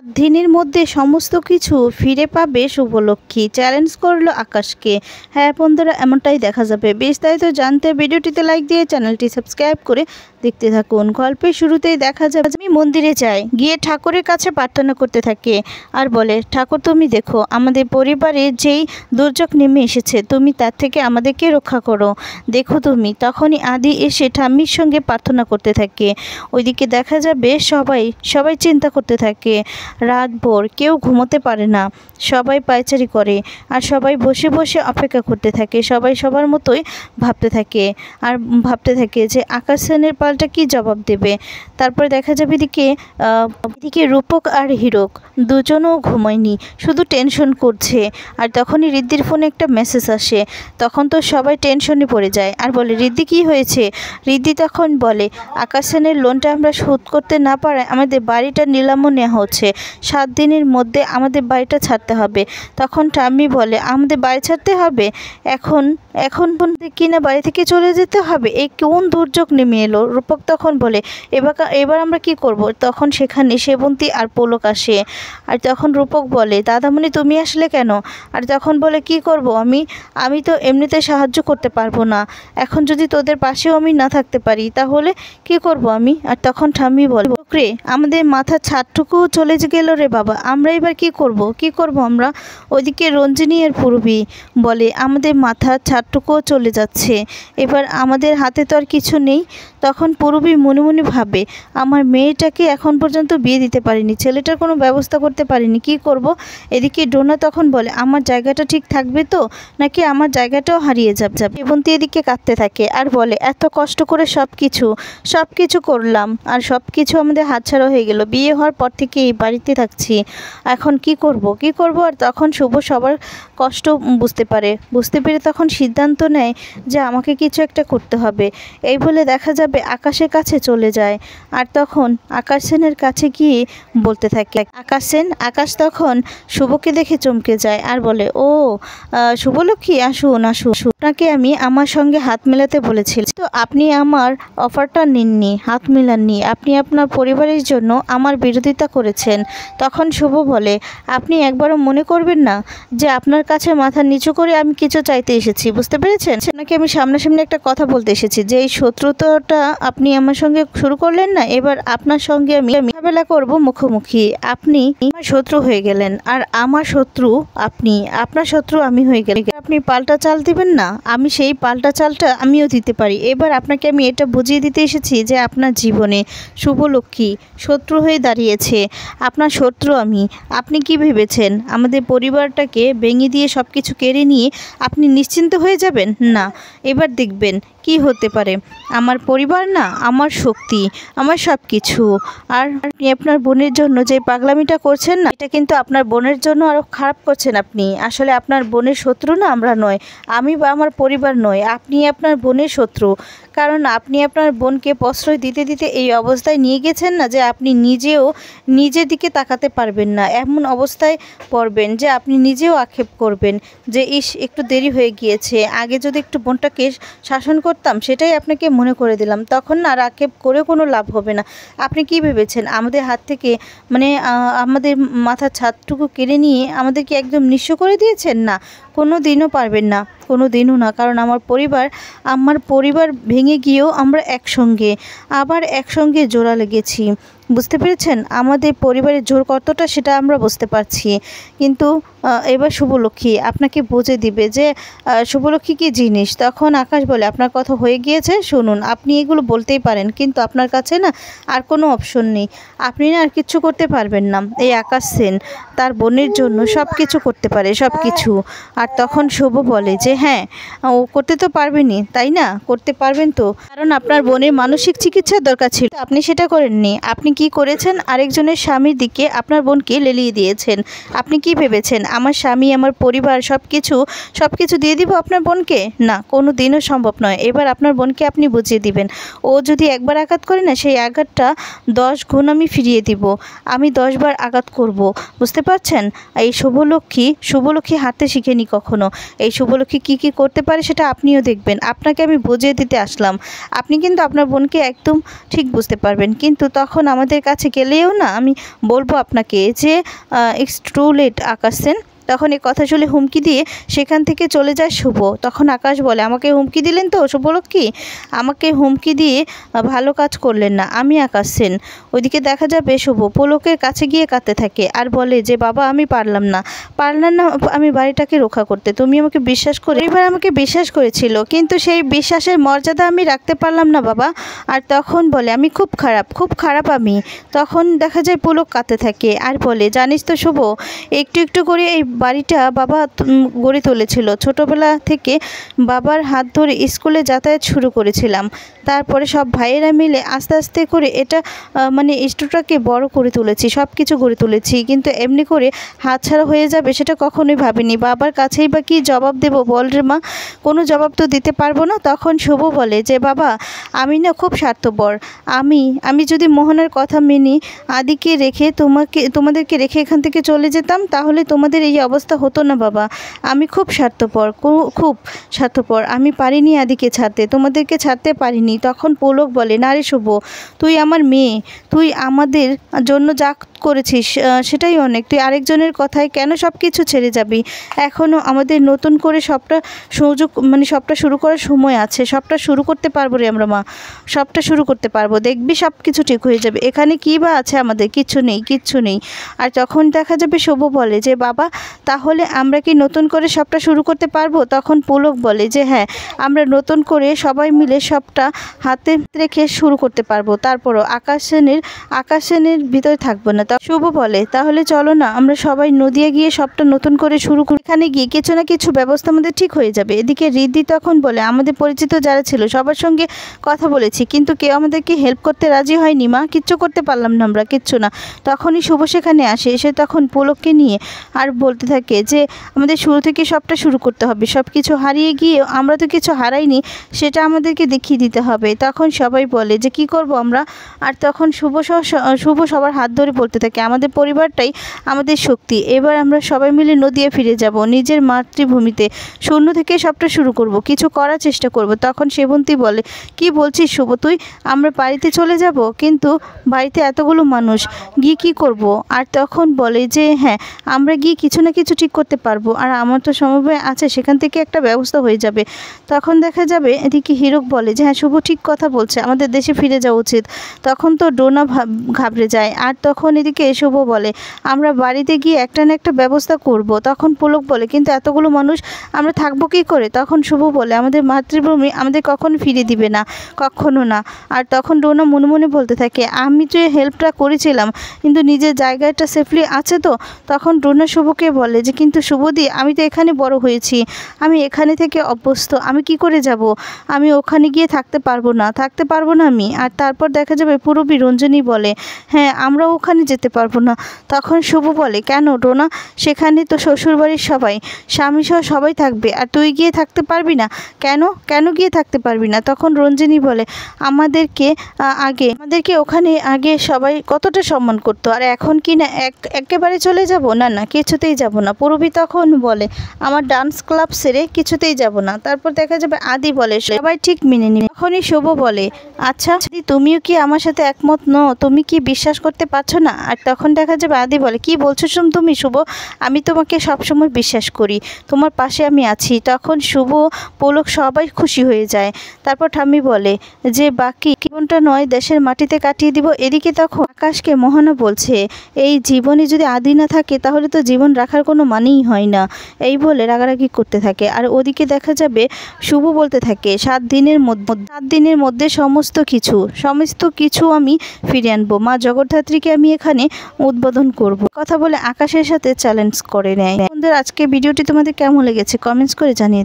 দিনের মধ্যে সমস্ত কিছু ফিরে পাবে শুভলক্ষ্মী, চ্যালেঞ্জ করলো আকাশকে। হ্যাঁ বন্ধুরা, এমনটাই দেখা যাবে। বিস্তারিত জানতে ভিডিওটিতে লাইক দিয়ে চ্যানেলটি সাবস্ক্রাইব করে দেখতে থাকুন। গল্পের শুরুতেই দেখা যাবে আমি মন্দিরে যাই, গিয়ে ঠাকুরের কাছে প্রার্থনা করতে থাকে আর বলে, ঠাকুর তুমি দেখো আমাদের পরিবারে যেই দুর্যোগ নেমে এসেছে, তুমি তার থেকে আমাদেরকে রক্ষা করো, দেখো তুমি। তখনই আদি এসে ঠাম্মির সঙ্গে প্রার্থনা করতে থাকে। ওইদিকে দেখা যাবে সবাই চিন্তা করতে থাকে। রাতভর কেউ ঘুমোতে পারে না, সবাই পায়চারি করে আর সবাই বসে বসে অপেক্ষা করতে থাকে। সবাই সবার মতোই ভাবতে থাকে যে আকাশ সেনের পাল্টা কি জবাব দেবে। তারপরে দেখা যাবে এদিকে রূপক আর হীরক দুজনও ঘুমায়নি, শুধু টেনশন করছে। আর তখনই ঋদ্ধির ফোনে একটা মেসেজ আসে। তখন তো সবাই টেনশনে পড়ে যায় আর বলে, ঋদ্ধি কী হয়েছে? ঋদ্ধি তখন বলে, আকাশ সেনের লোনটা আমরা শোধ করতে না পারায় আমাদের বাড়িটা নিলামও নেওয়া হচ্ছে, 7 দিনের মধ্যে আমাদের বাড়িটা ছাড়তে হবে। তখন ঠাম্মি বলে, আমাদের বাড়ি ছাড়তে হবে? এখন কিনা বাড়ি থেকে চলে যেতে হবে? এই কোন দুর্যোগ নেমে এলো? রূপক তখন বলে, এবার আমরা কি করব? তখন সেখানে সেবন্তী আর পলক আসে। আর তখন রূপক বলে, দাদামণি তুমি আসলে কেন? আর তখন বলে, কি করব আমি তো এমনিতে সাহায্য করতে পারবো না, এখন যদি তোদের পাশেও আমি না থাকতে পারি তাহলে কি করব আমি? আর তখন ঠাম্মি বলে, রে আমাদের মাথার ছাদটুকু চলে গেল রে বাবা, আমরা এবার কি করব আমরা? ওইদিকে রঞ্জিনী আর পূর্বী বলে, আমাদের মাথার ছাদটুকুও চলে যাচ্ছে, এবার আমাদের হাতে তো আর কিছু নেই। তখন পূর্বী মনে মনে ভাবে, আমার মেয়েটাকে এখন পর্যন্ত বিয়ে দিতে পারিনি, ছেলেটার কোনো ব্যবস্থা করতে পারিনি, কি করব? এদিকে ডোনা তখন বলে, আমার জায়গাটা ঠিক থাকবে তো, নাকি আমার জায়গাটাও হারিয়ে যাবে? সেবন্তী এদিকে কাঁদতে থাকে আর বলে, এত কষ্ট করে সব কিছু করলাম আর সব কিছু আমাদের হাতছাড়া হয়ে গেল, বিয়ে হওয়ার পর থেকে এই বাড়িতে থাকছি, এখন কি করব? আর তখন শুভ সবার কষ্ট বুঝতে পেরে তখন সিদ্ধান্ত নেয় যে আমাকে কিছু একটা করতে হবে। এই বলে দেখা যাবে আকাশের কাছে চলে যায় আর তখন আকাশ সেনের কাছে গিয়ে বলতে থাকে, আকাশ তখন শুভকে দেখে চমকে যায় আর বলে, ও শুভলক্ষ্মী, আসুন, আপনাকে আমি আমার সঙ্গে হাত মেলাতে বলেছিলাম, তো আপনি আমার অফারটা নিননি, হাত মেলাননি, আপনি আপনার পরিবারের জন্য আমার বিরোধিতা করেছেন। তখন শুভ বলে, আপনি একবারও মনে করবেন না যে আপনার কাছে মাথা নিচু করে আমি কিছু চাইতে এসেছি, বুঝতে পেরেছেন? আপনাকে আমি সামনাসামনি একটা কথা বলতে এসেছি যে এই শত্রুতাটা আপনি আমার সঙ্গে শুরু করলেন না, এবার আপনার সঙ্গে আমি মোকাবেলা করব মুখোমুখি। আপনি আমার শত্রু হয়ে গেলেন আর আমার শত্রু আপনি, আপনার শত্রু আমি হয়ে গেলেন। আপনি পাল্টা চাল দিবেন না, আমি সেই পাল্টা চালটা আমিও দিতে পারি। এবার আপনাকে আমি এটা বুঝিয়ে দিতে এসেছি যে আপনার জীবনে শুভলক্ষ্মী শত্রু হয়ে দাঁড়িয়েছে, আপনার শত্রু আমি। আপনি কি ভেবেছেন আমাদের পরিবারটাকে ভেঙে দিয়ে সব কিছু কেড়ে নিয়ে আপনি নিশ্চিন্ত হয়ে যাবেন? না, এবার দেখবেন কি হতে পারে। আমার পরিবার না আমার শক্তি, আমার সব কিছু। আর আপনি আপনার বোনের জন্য যে পাগলামিটা করছেন না, এটা কিন্তু আপনার বোনের জন্য আরও খারাপ করছেন আপনি। আসলে আপনার বোনের শত্রু না আমরা নয়, আমি বা আমার পরিবার নয়, আপনি আপনার বোনের শত্রু। কারণ আপনি আপনার বোনকে প্রশ্রয় দিতে দিতে এই অবস্থায় নিয়ে গেছেন না যে আপনি নিজের দিকে তাকাতে পারবেন না, এমন অবস্থায় পড়বেন যে আপনি নিজেও আক্ষেপ করবেন যে একটু দেরি হয়ে গিয়েছে, আগে যদি একটু বোনটাকে শাসন করতাম, সেটাই আপনাকে মনে করে দিলাম, তখন না আর আক্ষেপ করে কোনো লাভ হবে না। আপনি কি ভেবেছেন আমাদের হাত থেকে আমাদের মাথার ছাদটুকু কেড়ে নিয়ে আমাদেরকে একদম নিঃস্ব করে দিয়েছেন? না, কোনো দিনও পারবেন না, কোনো দিনও না। কারণ আমার পরিবার ভেঙে গিয়েও আমরা একসঙ্গে জোড়া লেগেছি, বুঝতে পেরেছেন? আমাদের পরিবারের জোর কতটা সেটা আমরা বুঝতে পারছি। কিন্তু এবার শুভলক্ষ্মী আপনাকে বুঝে দিবে যে শুভলক্ষ্মী কী জিনিস। তখন আকাশ বলে, আপনার কথা হয়ে গিয়েছে, শুনুন, আপনি এগুলো বলতেই পারেন, কিন্তু আপনার কাছে না আর কোনো অপশন নেই, আপনি না আর কিচ্ছু করতে পারবেন না। এই আকাশ সেন তার বোনের জন্য সব কিছু করতে পারে, সব কিছু। আর তখন শুভ বলে যে হ্যাঁ, ও করতে তো পারবেনই, তাই না? করতে পারবেন তো, কারণ আপনার বোনের মানসিক চিকিৎসার দরকার ছিল, আপনি সেটা করেননি। আপনি কি করেছেন? আরেকজনের স্বামীর দিকে আপনার বোনকে লেলিয়ে দিয়েছেন। আপনি কি ভেবেছেন আমার স্বামী, আমার পরিবার সব কিছু দিয়ে দিব আপনার বোনকে? না, কোনো দিনও সম্ভব নয়। এবার আপনার বোনকে আপনি বুঝিয়ে দিবেন, ও যদি একবার আঘাত করে না, সেই আঘাতটা 10 গুণ আমি ফিরিয়ে দিব, আমি 10 বার আঘাত করব, বুঝতে পারছেন? এই শুভলক্ষ্মী হাঁটতে শিখেনি কখনো, এই শুভলক্ষ্মী কি কি করতে পারে সেটা আপনিও দেখবেন। আপনাকে আমি বুঝিয়ে দিতে আসলাম। আপনি কিন্তু আপনার বোনকে একদম ঠিক বুঝতে পারবেন, কিন্তু তখন আমাদের কাছে গেলেও না আমি বলবো আপনাকে যে ইটস টু লেট আকাশ সেন। তখন এই কথা শুনে হুমকি দিয়ে সেখান থেকে চলে যায় শুভ। তখন আকাশ বলে, আমাকে হুমকি দিলেন তো শুভলক্ষ্মী, আমাকে হুমকি দিয়ে ভালো কাজ করলেন না, আমি আকাশ সেন। ওইদিকে দেখা যাবে শুভ পুলকের কাছে গিয়ে কাঁদতে থাকে আর বলে যে বাবা আমি পারলাম না আমি বাড়িটাকে রক্ষা করতে। তুমি আমাকে বিশ্বাস করে, এবার আমাকে বিশ্বাস করেছিল, কিন্তু সেই বিশ্বাসের মর্যাদা আমি রাখতে পারলাম না বাবা। আর তখন বলে আমি খুব খারাপ আমি। তখন দেখা যায় পুলক কাঁদতে থাকে আর বলে, জানিস তো শুভ, একটু একটু করে এই বাড়িটা বাবা গড়ে তুলেছিল। ছোটোবেলা থেকে বাবার হাত ধরে স্কুলে যাতায়াত শুরু করেছিলাম, তারপরে সব ভাইয়েরা মিলে আস্তে আস্তে করে এটা মানে স্টোরটাকে বড় করে তুলেছি, সব কিছু গড়ে তুলেছি, কিন্তু এমনি করে হাতছাড়া হয়ে যাবে সেটা কখনোই ভাবিনি। বাবার কাছেই বা কী জবাব দেবো বল রে মা, কোনো জবাব তো দিতে পারবো না। তখন শুভ বলে যে বাবা আমি না খুব স্বার্থপর, আমি যদি মোহনার কথা মেনে আদিকে রেখে তোমাদেরকে রেখে এখান থেকে চলে যেতাম তাহলে তোমাদের এই অবস্থা হতো না বাবা। আমি খুব স্বার্থপর, আমি পারিনি আদিকে ছাড়তে, তোমাদেরকে ছাড়তে পারিনি। তখন পুলক বলে, না রে শুভ, তুই আমার মেয়ে, তুই আমাদের জন্য যা করেছিস সেটাই অনেক, তুই আরেকজনের কথায় কেন সব কিছু ছেড়ে যাবি? এখনও আমাদের নতুন করে সবটা শুরু করার সময় আছে, সবটা শুরু করতে পারবো রে আমরা মা, সবটা শুরু করতে পারবো, দেখবি সব কিছু ঠিক হয়ে যাবে। এখানে কী বা আছে আমাদের? কিচ্ছু নেই। আর তখন দেখা যাবে শুভ বলে যে বাবা তাহলে আমরা কি নতুন করে সবটা শুরু করতে পারবো? তখন পুলক বলে যে হ্যাঁ, আমরা নতুন করে সবাই মিলে সবটা হাতে রেখে শুরু করতে পারবো, তারপরও আকাশ সেনের ভিতরে থাকবো না। শুভ বলে, তাহলে চলো না আমরা সবাই নদিয়া গিয়ে সবটা নতুন করে শুরু করি, এখানে গিয়ে কিছু না কিছু ব্যবস্থা আমাদের ঠিক হয়ে যাবে। এদিকে রিদ্ধি তখন বলে, আমাদের পরিচিত যারা ছিল সবার সঙ্গে কথা বলেছি, কিন্তু কেউ আমাদেরকে হেল্প করতে রাজি হয়নি মা, কিচ্ছু করতে পারলাম না আমরা, কিচ্ছু না। তখনই শুভ সেখানে আসে, এসে তখন পুলককে নিয়ে আর বলতে থাকে যে আমাদের শুরু থেকে সবটা শুরু করতে হবে, সব কিছু হারিয়ে গিয়ে আমরা তো কিছু হারাইনি, সেটা আমাদেরকে দেখিয়ে দিতে হবে। তখন সবাই বলে যে কি করব আমরা? আর তখন শুভ সবার হাত ধরে বলতে থাকে, আমাদের পরিবারটাই আমাদের শক্তি, এবার আমরা সবাই মিলে নদিয়া ফিরে যাব, নিজের মাতৃভূমিতে শূন্য থেকে সবটা শুরু করব, কিছু করার চেষ্টা করব। তখন সেবন্তী বলে, কি বলছিস শুভ তুই? আমরা বাড়িতে চলে যাব, কিন্তু বাড়িতে এতগুলো মানুষ গিয়ে কী করব? আর তখন বলে যে হ্যাঁ, আমরা গিয়ে কিছু না কিছু ঠিক করতে পারবো, আর আমার তো সময় আছে, সেখান থেকে একটা ব্যবস্থা হয়ে যাবে। তখন দেখা যাবে এদিকে হীরক বলে যে হ্যাঁ শুভ ঠিক কথা বলছে, আমাদের দেশে ফিরে যাওয়া উচিত। তখন তো ডোনা ঘাবড়ে যায়। আর তখন এদিকে শুভ বলে, আমরা বাড়িতে গিয়ে একটা না একটা ব্যবস্থা করব। তখন পুলক বলে, কিন্তু এতগুলো মানুষ আমরা থাকবো কী করে? তখন শুভ বলে, আমাদের মাতৃভূমি আমাদের কখনো ফিরে দিবে না, কখনো না। আর তখন ডোনা মনে মনে বলতে থাকে, আমি যে হেল্পটা করেছিলাম কিন্তু নিজের জায়গাটা সেফলি আছে তো? তখন ডোনা শুভকে বলে যে কিন্তু শুভদি, আমি তো এখানে বড় হয়েছি, আমি এখানে থেকে অভ্যস্ত, আমি কি করে যাব? আমি ওখানে গিয়ে থাকতে পারবো না আমি। আর তারপর দেখা যাবে পুরবী রঞ্জনী বলে, হ্যাঁ আমরাও ওখানে যেতে পারবো না। তখন শুভ বলে, কেন ডোনা? সেখানে তো শ্বশুরবাড়ির সবাই, স্বামী সহ সবাই থাকবে, আর তুই গিয়ে থাকতে পারবি না? কেন গিয়ে থাকতে পারবি না? তখন রঞ্জনী বলে, আমাদেরকে ওখানে আগে সবাই কতটা সম্মান করতো, আর এখন কি না একেবারে চলে যাব? না কিছুতেই যাব না। পুরবী তখন বলে, আমার ডান্স ক্লাব সেরে কিছুতেই যাব না। তারপর দেখা যাবে আদি বলে, সবাই ঠিক মেনে নিবে। তখনই শুভ বলে, আচ্ছা তুমিও কি আমার সাথে একমত নও? তুমি কি বিশ্বাস করতে পারছো না? আর তখন দেখা যাবে আদি বলে, কি বলছো তুমি শুভ? আমি তোমাকে সবসময় বিশ্বাস করি, তোমার পাশে আমি আছি। তখন শুভ পুলক সবাই খুশি হয়ে যায়। তারপর ঠাম্মি বলে যে বাকি জীবনটা নয় দেশের মাটিতে কাটিয়ে দিব। এদিকে তখন আকাশকে মোহনা বলছে, এই জীবনে যদি আদি না থাকে তাহলে তো জীবন রাখার কোনো মানেই হয় না, এই বলে রাগারাগি করতে থাকে। আর ওদিকে দেখা যাবে শুভ বলতে থাকে, 7 দিনের মধ্যে সমস্ত কিছু আমি ফিরে আনবো, মা জগদ্ধাত্রীকে আমি এখানে উদ্বোধন করব। কথা বলে আকাশের সাথে চ্যালেঞ্জ করে নেয়। বন্ধুরা, আজকে ভিডিওটি তোমাদের কেমন লেগেছে কমেন্টস করে জানিয়ে